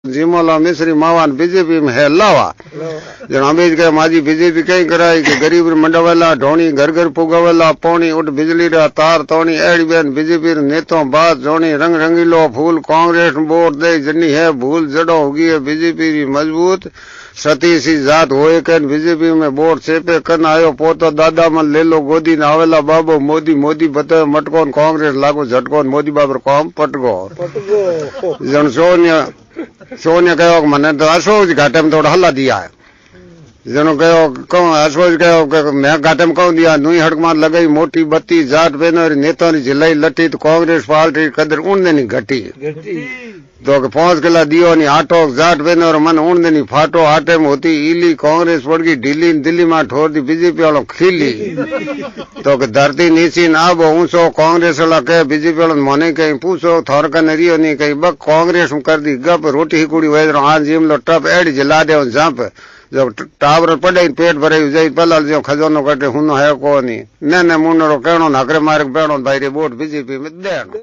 जीमोला मिश्री मावान बीजेपी में है लावा जन अमेज के माजी बीजेपी कहीं कराई कि गरीब मंडवेला ढोणी घर घर पुगवेला पौनी उठ बिजली रा तार तोनी एड़ी बेन बीजेपी नेतों बात जोनी रंग रंगीलो फूल कांग्रेस वोट दे जनी है भूल जड़ो होगी है बीजेपी मजबूत सती सी जात होए कन बीजेपी में वोट सेपे कन आयो पोतो दादा मन ले लो गोदी न आवेला बाबो मोदी मोदी बतायो मटकोन कांग्रेस लागो झटकोन मोदी बाबर काम पटगो जन सोनिया कहो मैंने तो अशोक घाटे में थोड़ा हल्ला दिया है जनो कहो अशोक कहो मैं घाटे में कहूँ दिया नुई हड़क मार लगाई मोटी बत्ती जाट बेनो नेता ने झिलाई लटी तो कांग्रेस पार्टी कदर उड़ने नहीं घटी तो 5 किला दियो नहीं आटो जाट बेनो और मन उड़ने नहीं फाटो आटे में होती इली कांग्रेस पड़ गई दिल्ली में ठोर दी बीजेपी वालों खिली तो धरती नीची ना वो ऊंचो कांग्रेस वाला कहे बीजेपी वालों मने कहीं पूछो थोर का नरियो नहीं कहीं बक कांग्रेस में कर दी गप रोटी ही कुड़ी वेद हाँ जिम लो टप एड़ी जला दे जंप जब टावर पड़े पेट भरे जाई पला जो खजानो कटे हुनो है को नहीं ने मुन्नो कहणो नकरे मारे बेणो भाई रे वोट बीजेपी में देनो।